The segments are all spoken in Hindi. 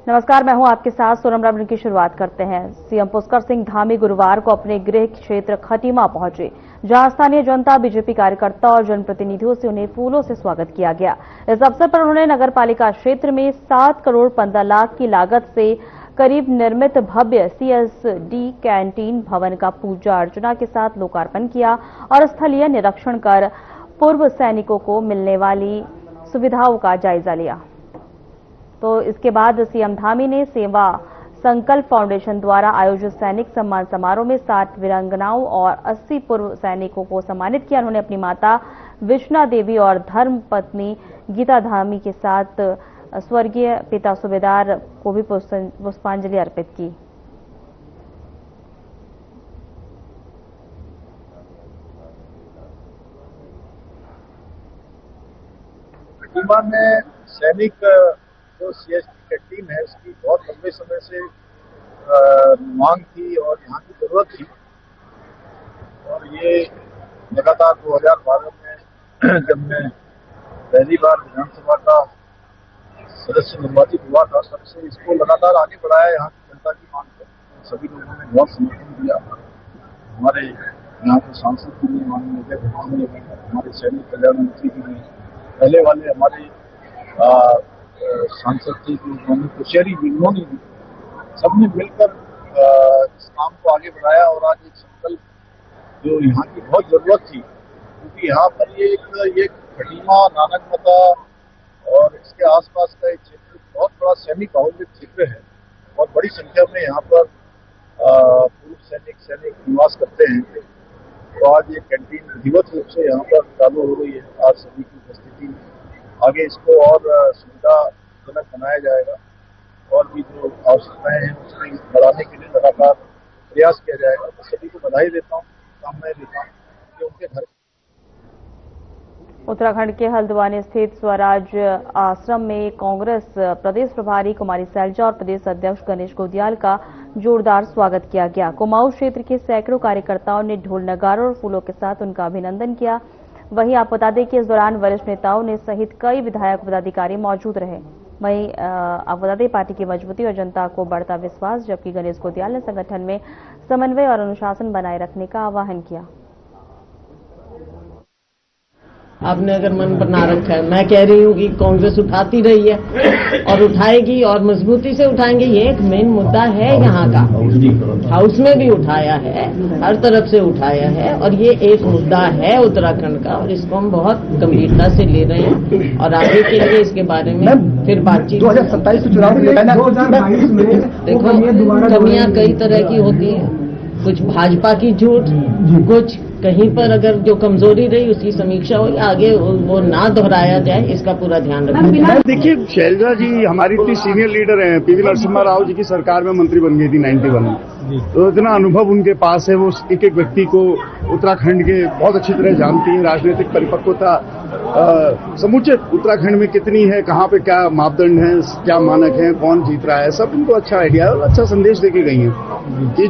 नमस्कार, मैं हूं आपके साथ सोनम रावण की शुरुआत करते हैं। सीएम पुष्कर सिंह धामी गुरुवार को अपने गृह क्षेत्र खटीमा पहुंचे, जहां स्थानीय जनता, बीजेपी कार्यकर्ता और जनप्रतिनिधियों से उन्हें फूलों से स्वागत किया गया। इस अवसर पर उन्होंने नगरपालिका क्षेत्र में 7 करोड़ 15 लाख की लागत से करीब निर्मित भव्य सीएसडी कैंटीन भवन का पूजा अर्चना के साथ लोकार्पण किया और स्थलीय निरीक्षण कर पूर्व सैनिकों को मिलने वाली सुविधाओं का जायजा लिया। तो इसके बाद सीएम धामी ने सेवा संकल्प फाउंडेशन द्वारा आयोजित सैनिक सम्मान समारोह में 60 वीरांगनाओं और 80 पूर्व सैनिकों को सम्मानित किया। उन्होंने अपनी माता विष्णा देवी और धर्म पत्नी गीता धामी के साथ स्वर्गीय पिता सूबेदार को भी पुष्पांजलि अर्पित की। खटीमा में सैनिक जो सीएसडी कैंटीन है, इसकी बहुत लंबे समय से मांग थी और यहाँ की जरूरत थी। और ये लगातार 2012 में जब मैं पहली बार विधानसभा का सदस्य निर्वाचित हुआ था, तब से इसको लगातार आगे बढ़ाया। यहाँ की जनता की मांग पर सभी लोगों ने बहुत समर्थन दिया। हमारे यहाँ के सांसद भी, माननीय अजय भगवान ने, हमारे सैनिक कल्याण मंत्री जी ने, पहले वाले हमारे सांसद थे कुशेरी जिन्होंने भी, सबने मिलकर इस काम को आगे बढ़ाया। और आज एक संकल्प जो यहाँ की बहुत जरूरत थी, क्योंकि यहाँ पर ये खटीमा, नानकमता और इसके आसपास का एक क्षेत्र बहुत बड़ा सैनिक बाहुल्य क्षेत्र है। बहुत बड़ी संख्या में यहाँ पर पूर्व सैनिक निवास करते हैं। तो आज ये कैंटीन विधिवत रूप से यहाँ पर चालू हो गई है। आज सभी की उपस्थिति में आगे इसको और सुविधाजनक बनाया जाएगा और भी जो आवश्यकताएं हैं उसमें बढ़ाने के लिए लगातार प्रयास किया जाएगा। तो सभी को बधाई देता हूँ, शुभकामनाएं देता हूँ कि उनके घर। उत्तराखंड के हल्द्वानी स्थित स्वराज आश्रम में कांग्रेस प्रदेश प्रभारी कुमारी सैलजा और प्रदेश अध्यक्ष गणेश गोदियाल का जोरदार स्वागत किया गया। कुमाऊं क्षेत्र के सैकड़ों कार्यकर्ताओं ने ढोल नगारों और फूलों के साथ उनका अभिनंदन किया। वहीं आप बता दें कि इस दौरान वरिष्ठ नेताओं ने सहित कई विधायक पदाधिकारी मौजूद रहे। वहीं आप बता दें पार्टी की मजबूती और जनता को बढ़ता विश्वास, जबकि गणेश गोदियाल ने संगठन में समन्वय और अनुशासन बनाए रखने का आह्वान किया। आपने अगर मन बना रखा है, मैं कह रही हूँ कि कांग्रेस उठाती रही है और उठाएगी और मजबूती से उठाएंगे। ये एक मेन मुद्दा है यहाँ का, हाउस में भी उठाया है, हर तरफ से उठाया है और ये एक मुद्दा है उत्तराखंड का और इसको हम बहुत गंभीरता से ले रहे हैं और आगे के लिए इसके बारे में फिर बातचीत। 2027 चुनाव देखो, कमियां कई तरह की होती है, कुछ भाजपा की झूठ, कुछ कहीं पर अगर जो कमजोरी रही उसकी समीक्षा हो, आगे वो ना दोहराया जाए, इसका पूरा ध्यान रखें। देखिए, शैलजा जी हमारी इतनी सीनियर लीडर हैं, पीवी नरसिम्हा राव जी की सरकार में मंत्री बन गई थी 91 में, तो इतना अनुभव उनके पास है। वो एक एक व्यक्ति को उत्तराखंड के बहुत अच्छी तरह जानती है। राजनीतिक परिपक्वता समूचे उत्तराखंड में कितनी है, कहाँ पे क्या मापदंड है, क्या मानक है, कौन जीत रहा है, सब उनको अच्छा आइडिया है और अच्छा संदेश देके गई है कि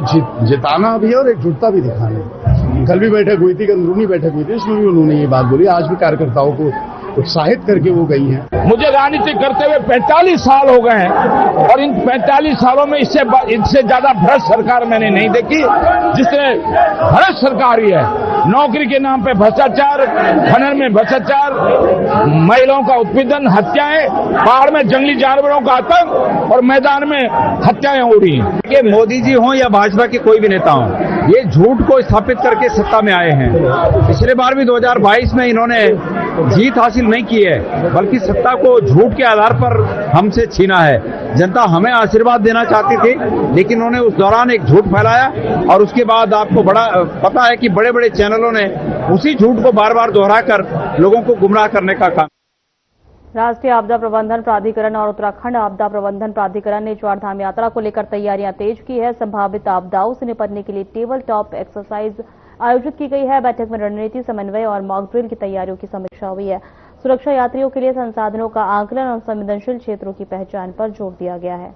जिताना भी है और एकजुटता भी दिखाना है। कल भी बैठक हुई थी, अंदरूनी बैठक हुई थी, इसमें भी उन्होंने ये बात बोली। आज भी कार्यकर्ताओं को उत्साहित करके वो गई हैं। मुझे राजनीति करते हुए 45 साल हो गए हैं और इन 45 सालों में इससे ज्यादा भ्रष्ट सरकार मैंने नहीं देखी जिसने भ्रष्ट सरकार ही है। नौकरी के नाम पे भ्रष्टाचार, खनन में भ्रष्टाचार, महिलाओं का उत्पीड़न, हत्याएं, पहाड़ में जंगली जानवरों का आतंक और मैदान में हत्याएं हो रही हैं। ये मोदी जी हों या भाजपा के कोई भी नेता हों, ये झूठ को स्थापित करके सत्ता में आए हैं। पिछले बार भी 2022 में इन्होंने जीत हासिल नहीं की है, बल्कि सत्ता को झूठ के आधार पर हमसे छीना है। जनता हमें आशीर्वाद देना चाहती थी, लेकिन उन्होंने उस दौरान एक झूठ फैलाया और उसके बाद आपको बड़ा पता है कि बड़े बड़े चैनलों ने उसी झूठ को बार बार दोहराकर लोगों को गुमराह करने का काम। राष्ट्रीय आपदा प्रबंधन प्राधिकरण और उत्तराखंड आपदा प्रबंधन प्राधिकरण ने चारधाम यात्रा को लेकर तैयारियां तेज की है। संभावित आपदाओं से निपटने के लिए टेबल टॉप एक्सरसाइज आयोजित की गई है। बैठक में रणनीति, समन्वय और मॉक ड्रिल की तैयारियों की समीक्षा हुई है। सुरक्षा यात्रियों के लिए संसाधनों का आंकलन और संवेदनशील क्षेत्रों की पहचान पर जोर दिया गया है।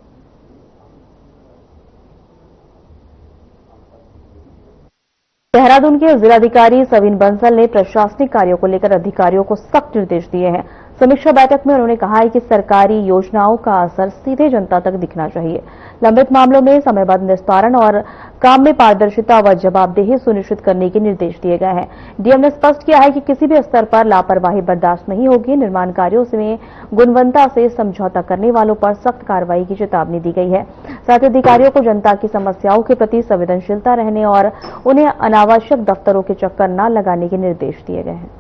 देहरादून के जिलाधिकारी सविन बंसल ने प्रशासनिक कार्यों को लेकर अधिकारियों को सख्त निर्देश दिए हैं। समीक्षा बैठक में उन्होंने कहा है कि सरकारी योजनाओं का असर सीधे जनता तक दिखना चाहिए। लंबित मामलों में समयबद्ध निस्तारण और काम में पारदर्शिता व जवाबदेही सुनिश्चित करने के निर्देश दिए गए हैं। डीएम ने स्पष्ट किया है कि किसी भी स्तर पर लापरवाही बर्दाश्त नहीं होगी। निर्माण कार्यों में गुणवत्ता से समझौता करने वालों पर सख्त कार्रवाई की चेतावनी दी गई है। साथ ही अधिकारियों को जनता की समस्याओं के प्रति संवेदनशीलता रहने और उन्हें अनावश्यक दफ्तरों के चक्कर न लगाने के निर्देश दिए गए हैं।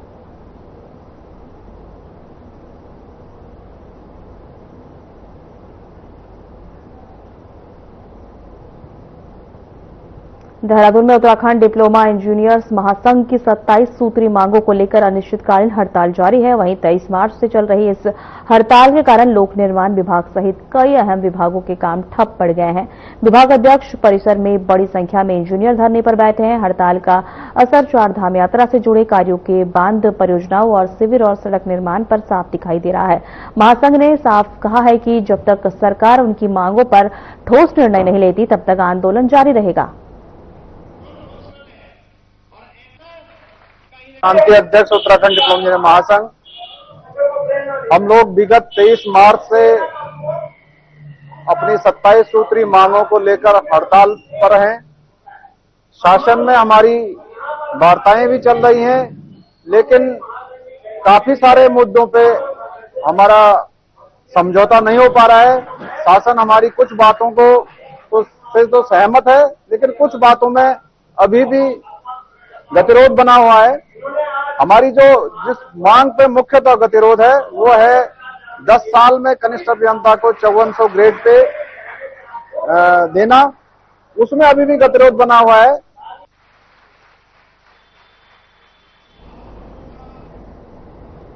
देहरादून में उत्तराखंड डिप्लोमा इंजीनियर्स महासंघ की 27 सूत्री मांगों को लेकर अनिश्चितकालीन हड़ताल जारी है। वहीं 23 मार्च से चल रही इस हड़ताल के कारण लोक निर्माण विभाग सहित कई अहम विभागों के काम ठप पड़ गए हैं। विभाग अध्यक्ष परिसर में बड़ी संख्या में इंजीनियर धरने पर बैठे हैं। हड़ताल का असर चारधाम यात्रा से जुड़े कार्यों के बांध परियोजनाओं और शिविर और सड़क निर्माण पर साफ दिखाई दे रहा है। महासंघ ने साफ कहा है कि जब तक सरकार उनकी मांगों पर ठोस निर्णय नहीं लेती तब तक आंदोलन जारी रहेगा। शांति अध्यक्ष उत्तराखंड डिप्लोमा इंजीनियर महासंघ, हम लोग विगत 23 मार्च से अपनी 27 सूत्री मांगों को लेकर हड़ताल पर हैं। शासन में हमारी वार्ताएं भी चल रही हैं, लेकिन काफी सारे मुद्दों पे हमारा समझौता नहीं हो पा रहा है। शासन हमारी कुछ बातों को से तो सहमत है, लेकिन कुछ बातों में अभी भी गतिरोध बना हुआ है। हमारी जिस मांग पे मुख्यतः गतिरोध है वो है 10 साल में कनिष्ठ अभियंता को 5400 ग्रेड पे देना, उसमें अभी भी गतिरोध बना हुआ है।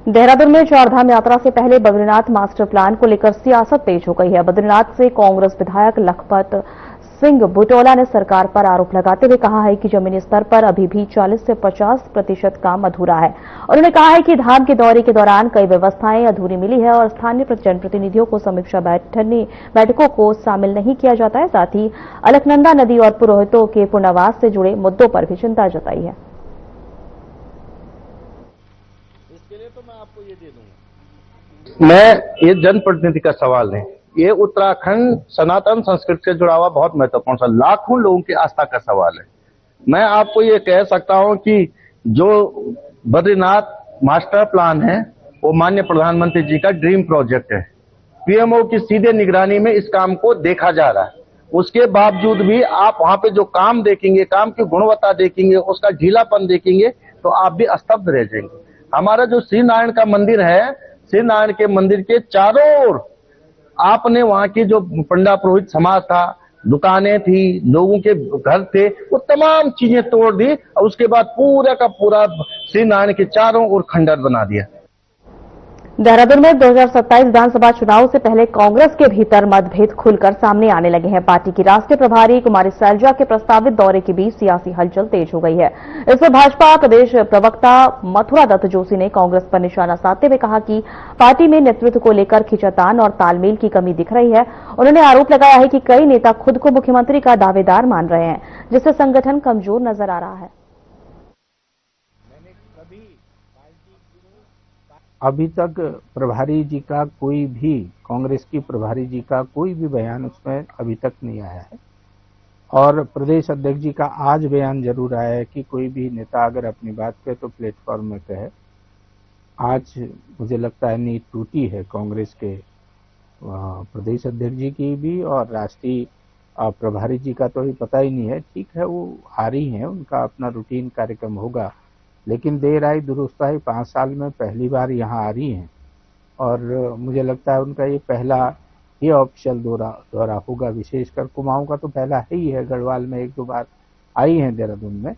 देहरादून में चारधाम यात्रा से पहले बद्रीनाथ मास्टर प्लान को लेकर सियासत तेज हो गई है। बद्रीनाथ से कांग्रेस विधायक लखपत सिंह बुटोला ने सरकार पर आरोप लगाते हुए कहा है कि जमीनी स्तर पर अभी भी 40 से 50% काम अधूरा है। उन्होंने कहा है कि धाम के दौरे के दौरान कई व्यवस्थाएं अधूरी मिली है और स्थानीय जनप्रतिनिधियों को समीक्षा बैठकों को शामिल नहीं किया जाता है। साथ ही अलकनंदा नदी और पुरोहितों के पुनर्वास से जुड़े मुद्दों पर भी चिंता जताई है। इसके लिए तो मैं आपको ये दे दूंगा। ये जनप्रतिनिधि का सवाल है, ये उत्तराखंड सनातन संस्कृति से जुड़ा हुआ बहुत महत्वपूर्ण सा लाखों लोगों की आस्था का सवाल है। मैं आपको ये कह सकता हूं कि जो बद्रीनाथ मास्टर प्लान है वो माननीय प्रधानमंत्री जी का ड्रीम प्रोजेक्ट है। पीएमओ की सीधे निगरानी में इस काम को देखा जा रहा है। उसके बावजूद भी आप वहां पे जो काम देखेंगे, काम की गुणवत्ता देखेंगे, उसका ढीलापन देखेंगे तो आप भी स्तब्ध रह जाएंगे। हमारा जो श्री नारायण का मंदिर है, श्री नारायण के मंदिर के चारों ओर आपने वहां की जो पंडा पुरोहित समाज था, दुकानें थी, लोगों के घर थे, वो तमाम चीजें तोड़ दी और उसके बाद पूरा का पूरा श्री नारायण के चारों ओर खंडर बना दिया। देहरादून में 2027 विधानसभा चुनाव से पहले कांग्रेस के भीतर मतभेद खुलकर सामने आने लगे हैं। पार्टी की राष्ट्रीय प्रभारी कुमारी सैलजा के प्रस्तावित दौरे के बीच सियासी हलचल तेज हो गई है। इसमें भाजपा प्रदेश प्रवक्ता मथुरा दत्त जोशी ने कांग्रेस पर निशाना साधते हुए कहा कि पार्टी में नेतृत्व को लेकर खींचातान और तालमेल की कमी दिख रही है। उन्होंने आरोप लगाया है कि कई नेता खुद को मुख्यमंत्री का दावेदार मान रहे हैं, जिससे संगठन कमजोर नजर आ रहा है। अभी तक प्रभारी जी का कोई भी, कांग्रेस की प्रभारी जी का कोई भी बयान उसमें अभी तक नहीं आया है और प्रदेश अध्यक्ष जी का आज बयान जरूर आया है कि कोई भी नेता अगर अपनी बात कहे तो प्लेटफॉर्म में कहे। आज मुझे लगता है नींव टूटी है कांग्रेस के प्रदेश अध्यक्ष जी की भी और राष्ट्रीय प्रभारी जी का तो अभी पता ही नहीं है। ठीक है, वो आ रही हैं, उनका अपना रूटीन कार्यक्रम होगा, लेकिन देर आई दुरुस्त आई, 5 साल में पहली बार यहाँ आ रही हैं और मुझे लगता है उनका ये पहला ये ऑफिशियल दौरा होगा। विशेषकर कुमाऊं का तो पहला ही है, गढ़वाल में 1-2 बार आई हैं देहरादून में,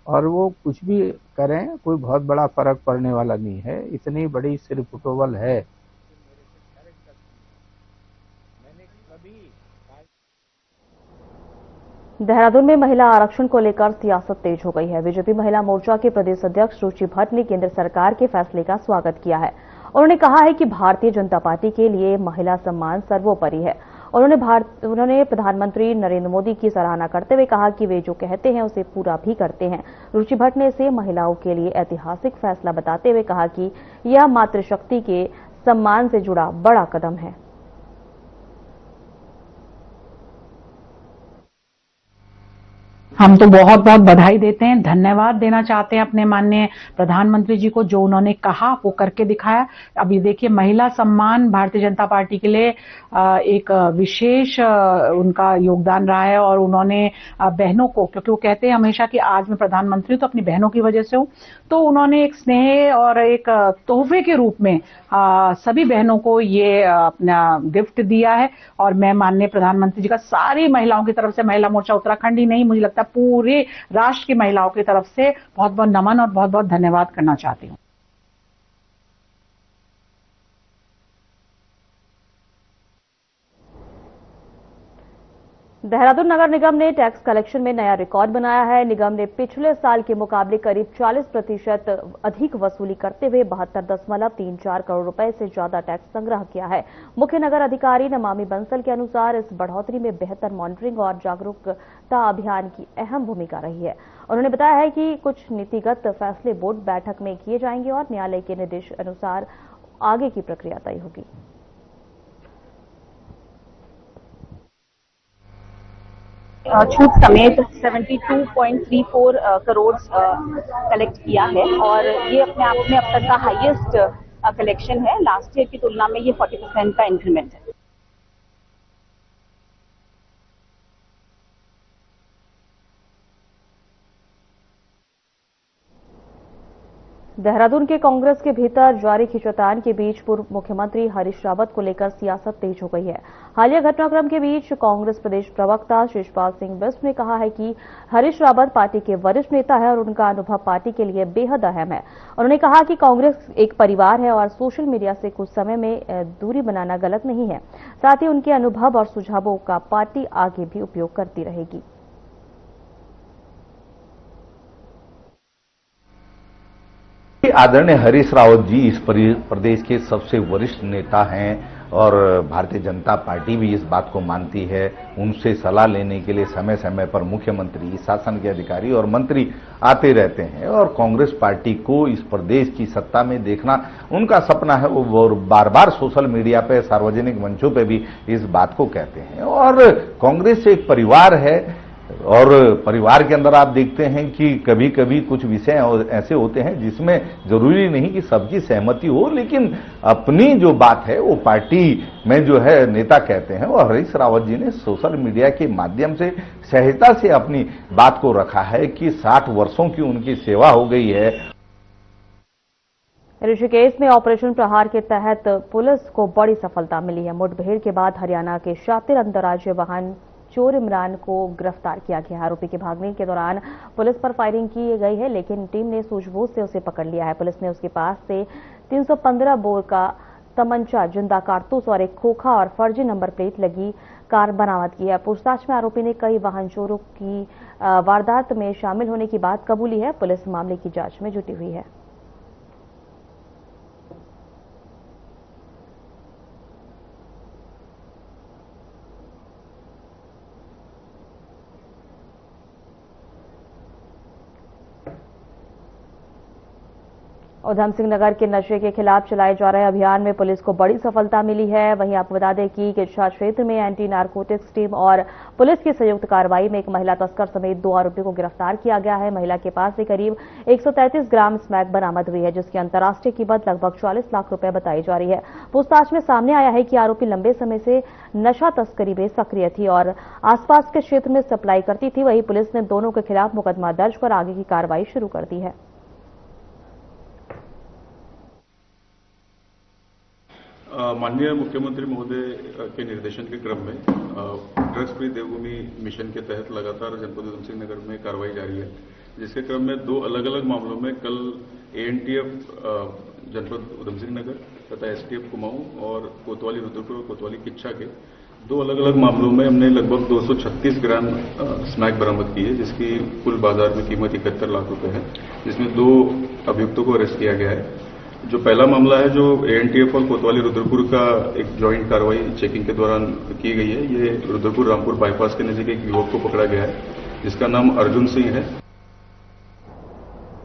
और वो कुछ भी करें कोई बहुत बड़ा फर्क पड़ने वाला नहीं है। इतनी बड़ी सिर फुटोवल है। देहरादून में महिला आरक्षण को लेकर सियासत तेज हो गई है। बीजेपी महिला मोर्चा के प्रदेश अध्यक्ष रुचि भट्ट ने केंद्र सरकार के फैसले का स्वागत किया है। उन्होंने कहा है कि भारतीय जनता पार्टी के लिए महिला सम्मान सर्वोपरि है। उन्होंने प्रधानमंत्री नरेंद्र मोदी की सराहना करते हुए कहा कि वे जो कहते हैं उसे पूरा भी करते हैं। रुचि भट्ट ने इसे महिलाओं के लिए ऐतिहासिक फैसला बताते हुए कहा कि यह मातृशक्ति के सम्मान से जुड़ा बड़ा कदम है। हम तो बहुत बहुत बधाई देते हैं, धन्यवाद देना चाहते हैं अपने माननीय प्रधानमंत्री जी को, जो उन्होंने कहा वो करके दिखाया। अब ये देखिए, महिला सम्मान भारतीय जनता पार्टी के लिए एक विशेष उनका योगदान रहा है और उन्होंने बहनों को, क्योंकि वो कहते हैं हमेशा कि आज मैं प्रधानमंत्री तो अपनी बहनों की वजह से हूं, तो उन्होंने एक स्नेह और एक तोहफे के रूप में सभी बहनों को ये अपना गिफ्ट दिया है। और मैं माननीय प्रधानमंत्री जी का सारी महिलाओं की तरफ से, महिला मोर्चा उत्तराखंड ही नहीं, मुझे लगता है पूरे राष्ट्र की महिलाओं की तरफ से बहुत बहुत नमन और बहुत बहुत धन्यवाद करना चाहती हूं। देहरादून नगर निगम ने टैक्स कलेक्शन में नया रिकॉर्ड बनाया है। निगम ने पिछले साल के मुकाबले करीब 40% अधिक वसूली करते हुए 72.34 करोड़ रुपए से ज्यादा टैक्स संग्रह किया है। मुख्य नगर अधिकारी नमामि बंसल के अनुसार इस बढ़ोतरी में बेहतर मॉनिटरिंग और जागरूकता अभियान की अहम भूमिका रही है। उन्होंने बताया है कि कुछ नीतिगत फैसले बोर्ड बैठक में किए जाएंगे और न्यायालय के निर्देश अनुसार आगे की प्रक्रिया तय होगी। छूट समेत 72.34 करोड़ कलेक्ट किया है और ये अपने आप में अब तक का हाईएस्ट कलेक्शन है। लास्ट ईयर की तुलना में ये 40% का इंक्रीमेंट है। देहरादून के कांग्रेस के भीतर जारी खींचतान के बीच पूर्व मुख्यमंत्री हरीश रावत को लेकर सियासत तेज हो गई है। हालिया घटनाक्रम के बीच कांग्रेस प्रदेश प्रवक्ता शिषपाल सिंह बिष्ट ने कहा है कि हरीश रावत पार्टी के वरिष्ठ नेता है और उनका अनुभव पार्टी के लिए बेहद अहम है। उन्होंने कहा कि कांग्रेस एक परिवार है और सोशल मीडिया से कुछ समय में दूरी बनाना गलत नहीं है। साथ ही उनके अनुभव और सुझावों का पार्टी आगे भी उपयोग करती रहेगी। आदरणीय हरीश रावत जी इस प्रदेश के सबसे वरिष्ठ नेता हैं और भारतीय जनता पार्टी भी इस बात को मानती है। उनसे सलाह लेने के लिए समय समय पर मुख्यमंत्री, शासन के अधिकारी और मंत्री आते रहते हैं और कांग्रेस पार्टी को इस प्रदेश की सत्ता में देखना उनका सपना है। वो बार बार सोशल मीडिया पे, सार्वजनिक मंचों पे भी इस बात को कहते हैं। और कांग्रेस एक परिवार है और परिवार के अंदर आप देखते हैं कि कभी कभी कुछ विषय ऐसे होते हैं जिसमें जरूरी नहीं कि सबकी सहमति हो, लेकिन अपनी जो बात है वो पार्टी में जो है नेता कहते हैं। और हरीश रावत जी ने सोशल मीडिया के माध्यम से सहजता से अपनी बात को रखा है कि 60 वर्षों की उनकी सेवा हो गई है। ऋषिकेश में ऑपरेशन प्रहार के तहत पुलिस को बड़ी सफलता मिली है। मुठभेड़ के बाद हरियाणा के शातिर अंतर्राज्यीय वाहन चोर इमरान को गिरफ्तार किया गया। आरोपी के भागने के दौरान पुलिस पर फायरिंग की गई है, लेकिन टीम ने सूझबूझ से उसे पकड़ लिया है। पुलिस ने उसके पास से 315 बोर का तमंचा, जिंदा कारतूस और एक खोखा और फर्जी नंबर प्लेट लगी कार बरामद की है। पूछताछ में आरोपी ने कई वाहन चोरों की वारदात में शामिल होने की बात कबूली है। पुलिस मामले की जांच में जुटी हुई है। उधम सिंह नगर के नशे के खिलाफ चलाए जा रहे अभियान में पुलिस को बड़ी सफलता मिली है। वहीं आपको बता दें कि किरछा क्षेत्र में एंटी नारकोटिक्स टीम और पुलिस की संयुक्त कार्रवाई में एक महिला तस्कर समेत 2 आरोपियों को गिरफ्तार किया गया है। महिला के पास से करीब 133 ग्राम स्मैक बरामद हुई है, जिसकी अंतर्राष्ट्रीय कीमत लगभग 40 लाख रुपए बताई जा रही है। पूछताछ में सामने आया है कि आरोपी लंबे समय से नशा तस्करी में सक्रिय थी और आसपास के क्षेत्र में सप्लाई करती थी। वहीं पुलिस ने दोनों के खिलाफ मुकदमा दर्ज कर आगे की कार्रवाई शुरू कर दी है। माननीय मुख्यमंत्री महोदय के निर्देशन के क्रम में ड्रग्स फ्री देवभूमि मिशन के तहत लगातार जनपद उधम सिंह नगर में कार्रवाई जारी है, जिसके क्रम में 2 अलग अलग मामलों में कल एएनटीएफ जनपद उधम सिंह नगर तथा एसटीएफ कुमाऊं और कोतवाली रुद्रपुर और कोतवाली किच्छा के 2 अलग अलग मामलों में हमने लगभग 236 ग्राम स्मैक बरामद की है, जिसकी कुल बाजार में कीमत 71 लाख रुपए है, जिसमें 2 अभियुक्तों को अरेस्ट किया गया है। जो पहला मामला है, जो एएनटीएफ और कोतवाली रुद्रपुर का एक ज्वाइंट कार्रवाई चेकिंग के दौरान की गई है, ये रुद्रपुर रामपुर बाईपास के नजदीक एक युवक को पकड़ा गया है जिसका नाम अर्जुन सिंह है।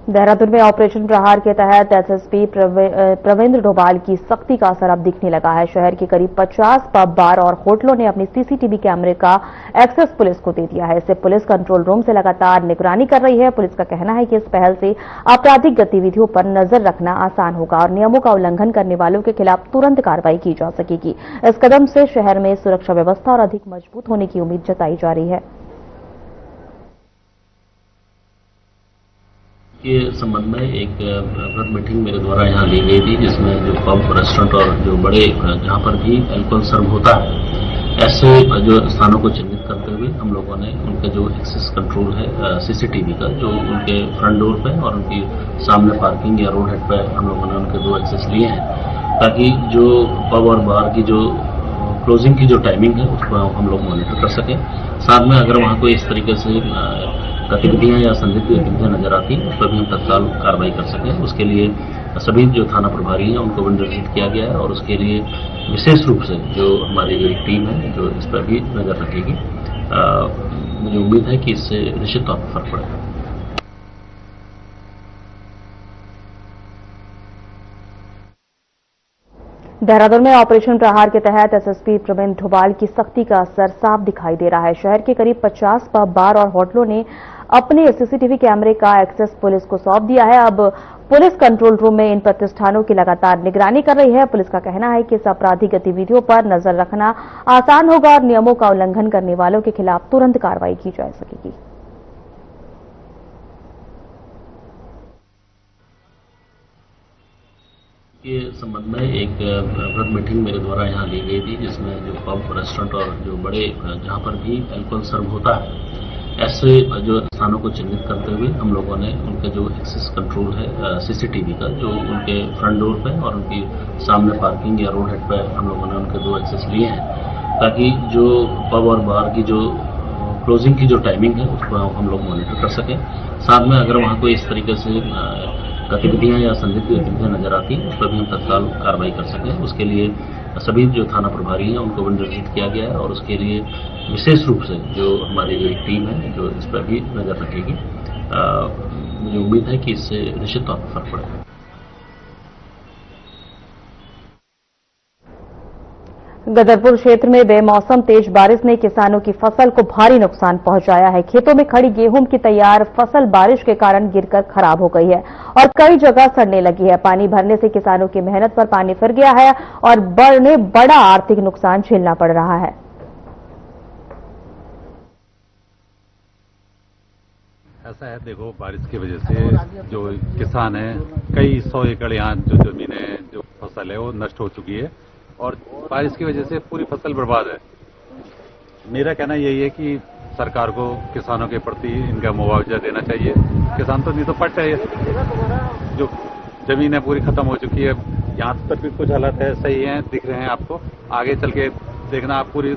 देहरादून में ऑपरेशन प्रहार के तहत एसएसपी प्रवेंद्र डोभाल की सख्ती का असर अब दिखने लगा है। शहर के करीब 50 पब, बार और होटलों ने अपनी सीसीटीवी कैमरे का एक्सेस पुलिस को दे दिया है। इससे पुलिस कंट्रोल रूम से लगातार निगरानी कर रही है। पुलिस का कहना है कि इस पहल से आपराधिक गतिविधियों पर नजर रखना आसान होगा और नियमों का उल्लंघन करने वालों के खिलाफ तुरंत कार्रवाई की जा सकेगी। इस कदम से शहर में सुरक्षा व्यवस्था और अधिक मजबूत होने की उम्मीद जताई जा रही है। के संबंध में एक बृहद मीटिंग मेरे द्वारा यहाँ ली गई थी, जिसमें जो पब, रेस्टोरेंट और जो बड़े जहाँ पर भी अल्कोहल सर्व होता है, ऐसे जो स्थानों को चिन्हित करते हुए हम लोगों ने उनका जो एक्सेस कंट्रोल है सीसीटीवी का, जो उनके फ्रंट डोर पे और उनकी सामने पार्किंग या रोड हेड पे हम लोगों ने उनके 2 एक्सेस लिए हैं, ताकि जो पब और बार की जो क्लोजिंग की जो टाइमिंग है उसको हम लोग मॉनिटर कर सकें। साथ में अगर वहाँ कोई इस तरीके से गतिविधियां या संदिग्ध गतिविधियां नजर आती उस पर भी हम तत्काल कार्रवाई कर सकें। उसके लिए सभी जो थाना प्रभारी हैं उनको भी निर्देशित किया गया है और उसके लिए विशेष रूप से जो हमारी जो एक टीम है जो इस पर भी नजर रखेगी। मुझे उम्मीद है कि इससे निश्चित तौर पर फर्क पड़ेगा। देहरादून में ऑपरेशन प्रहार के तहत एसएसपी प्रवेंद्र डोभाल की सख्ती का असर साफ दिखाई दे रहा है। शहर के करीब 50 पब, बार और होटलों ने अपने सीसीटीवी कैमरे का एक्सेस पुलिस को सौंप दिया है। अब पुलिस कंट्रोल रूम में इन प्रतिष्ठानों की लगातार निगरानी कर रही है। पुलिस का कहना है कि इस आपराधिक गतिविधियों पर नजर रखना आसान होगा और नियमों का उल्लंघन करने वालों के खिलाफ तुरंत कार्रवाई की जा सकेगी। के संबंध में एक बृहद मीटिंग मेरे द्वारा यहाँ ली गई थी, जिसमें जो पब, रेस्टोरेंट और जो बड़े जहाँ पर भी अल्कोहल सर्व होता है, ऐसे जो स्थानों को चिन्हित करते हुए हम लोगों ने उनका जो एक्सेस कंट्रोल है सीसीटीवी का, जो उनके फ्रंट डोर पे और उनकी सामने पार्किंग या रोड हेड पे हम लोगों ने उनके 2 एक्सेस लिए हैं, ताकि जो पब और बार की जो क्लोजिंग की जो टाइमिंग है उसको हम लोग मॉनिटर कर सकें। साथ में अगर वहाँ कोई इस तरीके से गतिविधियां या संदिग्ध गतिविधियां नजर आती उस पर भी हम तत्काल कार्रवाई कर सकें। उसके लिए सभी जो थाना प्रभारी हैं उनको भी निर्देशित किया गया है और उसके लिए विशेष रूप से जो हमारी जो एक टीम है जो इस पर भी नजर रखेगी। मुझे उम्मीद है कि इससे निश्चित तौर पर फर्क पड़ेगा। गदरपुर क्षेत्र में बेमौसम तेज बारिश ने किसानों की फसल को भारी नुकसान पहुंचाया है। खेतों में खड़ी गेहूं की तैयार फसल बारिश के कारण गिरकर खराब हो गई है और कई जगह सड़ने लगी है। पानी भरने से किसानों की मेहनत पर पानी फिर गया है और बड़ा आर्थिक नुकसान झेलना पड़ रहा है। ऐसा है, देखो, बारिश की वजह से जो किसान है, कई 100 एकड़ यहाँ जो जमीनें, जो फसल है वो नष्ट हो चुकी है और बारिश की वजह से पूरी फसल बर्बाद है। मेरा कहना यही है कि सरकार को किसानों के प्रति इनका मुआवजा देना चाहिए। किसान तो नहीं तो पट है, जो जमीन है पूरी खत्म हो चुकी है। यहाँ तक भी कुछ हालात है सही हैं, दिख रहे हैं आपको। आगे चल के देखना, आप पूरी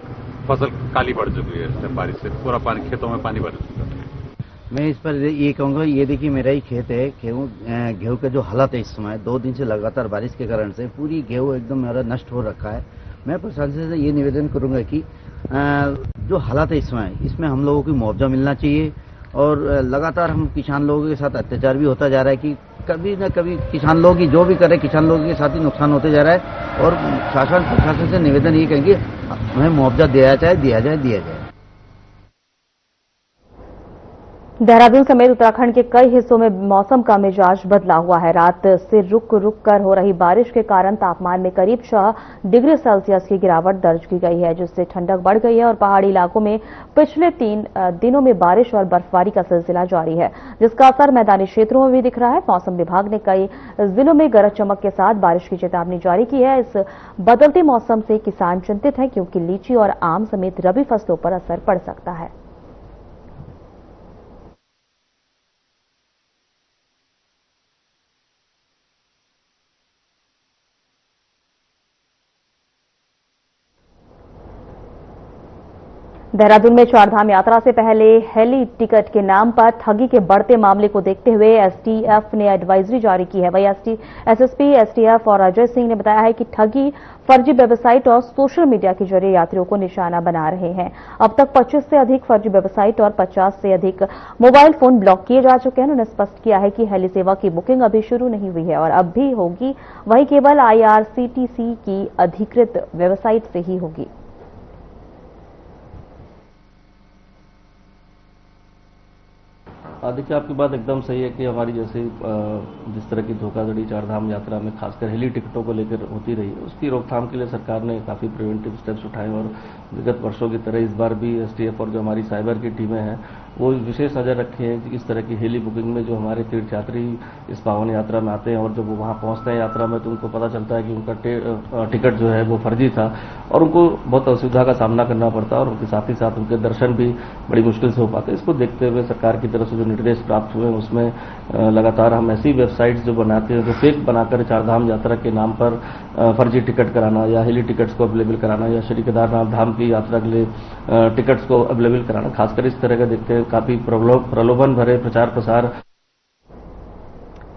फसल काली पड़ चुकी है बारिश से, पूरा पानी खेतों में पानी भर चुका है। मैं इस पर ये कहूँगा, ये देखिए मेरा ही खेत है। गेहूँ का जो हालत है इस समय 2 दिन से लगातार बारिश के कारण से पूरी गेहूँ एकदम मेरा नष्ट हो रखा है। मैं प्रशासन से ये निवेदन करूंगा कि जो हालात है इस समय, इसमें हम लोगों को मुआवजा मिलना चाहिए और लगातार हम किसान लोगों के साथ अत्याचार भी होता जा रहा है कि कभी न कभी किसान लोग ही जो भी करे किसान लोगों के साथ ही नुकसान होते जा रहा है और शासन प्रशासन से निवेदन ये कहेंगे हमें मुआवजा दिया जाए। देहरादून समेत उत्तराखंड के कई हिस्सों में मौसम का मिजाज बदला हुआ है। रात से रुक रुक कर हो रही बारिश के कारण तापमान में करीब 6 डिग्री सेल्सियस की गिरावट दर्ज की गई है, जिससे ठंडक बढ़ गई है और पहाड़ी इलाकों में पिछले 3 दिनों में बारिश और बर्फबारी का सिलसिला जारी है, जिसका असर मैदानी क्षेत्रों में भी दिख रहा है। मौसम विभाग ने कई जिलों में गरज चमक के साथ बारिश की चेतावनी जारी की है। इस बदलते मौसम से किसान चिंतित है क्योंकि लीची और आम समेत रबी फसलों पर असर पड़ सकता है। देहरादून में चारधाम यात्रा से पहले हेली टिकट के नाम पर ठगी के बढ़ते मामले को देखते हुए एसटीएफ ने एडवाइजरी जारी की है। वहीं एसएसपी एसटीएफ और अजय सिंह ने बताया है कि ठगी फर्जी वेबसाइट और सोशल मीडिया के जरिए यात्रियों को निशाना बना रहे हैं। अब तक 25 से अधिक फर्जी वेबसाइट और 50 से अधिक मोबाइल फोन ब्लॉक किए जा चुके हैं। उन्होंने स्पष्ट किया है कि हेली सेवा की बुकिंग अभी शुरू नहीं हुई है और अब भी होगी, वही केवल IRCTC की अधिकृत वेबसाइट से ही होगी। देखिए, आपकी बात एकदम सही है कि हमारी जैसे जिस तरह की धोखाधड़ी चारधाम यात्रा में खासकर हेली टिकटों को लेकर होती रही है, उसकी रोकथाम के लिए सरकार ने काफ़ी प्रिवेंटिव स्टेप्स उठाए और विगत वर्षों की तरह इस बार भी एसटीएफ और जो हमारी साइबर की टीमें हैं वो विशेष नज़र रखे हैं कि इस तरह की हेली बुकिंग में जो हमारे तीर्थयात्री इस पावन यात्रा में आते हैं और जब वो वहाँ पहुँचते हैं यात्रा में तो उनको पता चलता है कि उनका टिकट जो है वो फर्जी था और उनको बहुत असुविधा का सामना करना पड़ता है और उनके साथ ही साथ उनके दर्शन भी बड़ी मुश्किल से हो पाते हैं। इसको देखते हुए सरकार की तरफ से जो निर्देश प्राप्त हुए उसमें लगातार हम ऐसी वेबसाइट्स जो बनाते हैं, जो फेक बनाकर चारधाम यात्रा के नाम पर फर्जी टिकट कराना या हेली टिकट्स को अवेलेबल कराना या श्री केदारनाथ धाम की यात्रा के लिए टिकट्स को अवेलेबल कराना, खासकर इस तरह का देखते हैं काफी प्रलोभन भरे प्रचार प्रसार।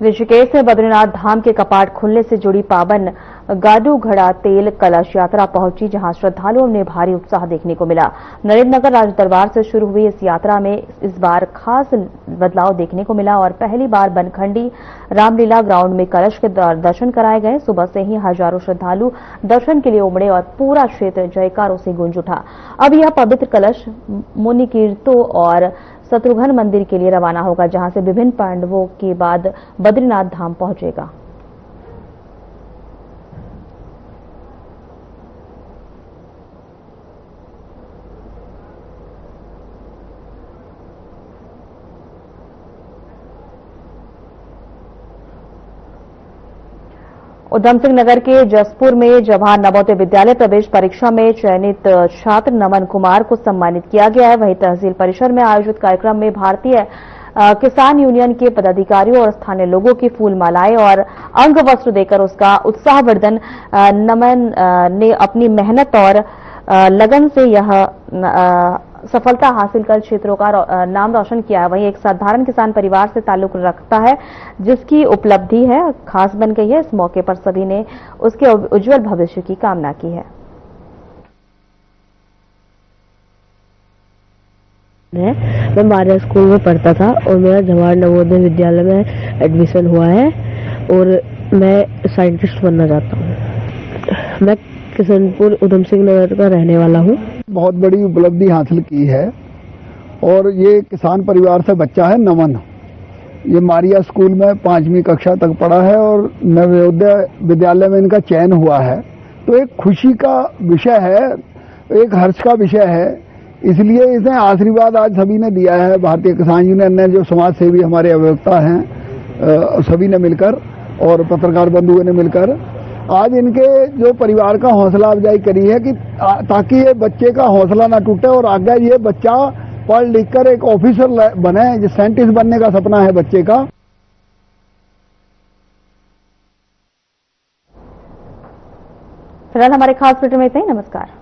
ऋषिकेश में बद्रीनाथ धाम के कपाट खुलने से जुड़ी पावन गाडू घड़ा तेल कलश यात्रा पहुंची, जहां श्रद्धालुओं में भारी उत्साह देखने को मिला। नरेंद्रनगर राज दरबार से शुरू हुई इस यात्रा में इस बार खास बदलाव देखने को मिला और पहली बार बनखंडी रामलीला ग्राउंड में कलश के दर्शन कराए गए। सुबह से ही हजारों श्रद्धालु दर्शन के लिए उमड़े और पूरा क्षेत्र जयकारों से गूंज उठा। अब यह पवित्र कलश मुनिकीर्तों और शत्रुघ्न मंदिर के लिए रवाना होगा, जहां से विभिन्न पांडवों के बाद बद्रीनाथ धाम पहुंचेगा। उधम सिंह नगर के जसपुर में जवाहर नवोदय विद्यालय प्रवेश परीक्षा में चयनित छात्र नमन कुमार को सम्मानित किया गया है। वहीं तहसील परिसर में आयोजित कार्यक्रम में भारतीय किसान यूनियन के पदाधिकारियों और स्थानीय लोगों की फूल मालाएं और अंग वस्त्र देकर उसका उत्साहवर्धन। नमन ने अपनी मेहनत और लगन से यह सफलता हासिल कर क्षेत्रों का नाम रोशन किया है। वहीं एक साधारण किसान परिवार से ताल्लुक रखता है, जिसकी उपलब्धि है खास बन गई है। इस मौके पर सभी ने उसके उज्जवल भविष्य की कामना की है। मैं मारिया स्कूल में पढ़ता था और मेरा जवाहर नवोदय विद्यालय में एडमिशन हुआ है और मैं साइंटिस्ट बनना चाहता हूँ। मैं किशनपुर उधम सिंह नगर का रहने वाला हूँ। बहुत बड़ी उपलब्धि हासिल की है और ये किसान परिवार से बच्चा है नमन। ये मारिया स्कूल में 5वीं कक्षा तक पढ़ा है और नवोदय विद्यालय में इनका चयन हुआ है, तो एक खुशी का विषय है, एक हर्ष का विषय है। इसलिए इसे आशीर्वाद आज सभी ने दिया है। भारतीय किसान यूनियन ने, जो समाज सेवी हमारे अभिवक्ता हैं, सभी ने मिलकर और पत्रकार बंधुओं ने मिलकर आज इनके जो परिवार का हौसला अफजाई करी है कि ताकि ये बच्चे का हौसला ना टूटे और आगे ये बच्चा पढ़ लिख कर एक ऑफिसर बने, जो साइंटिस्ट बनने का सपना है बच्चे का। फिलहाल हमारे खास बुलेटिन में इतना ही। नमस्कार।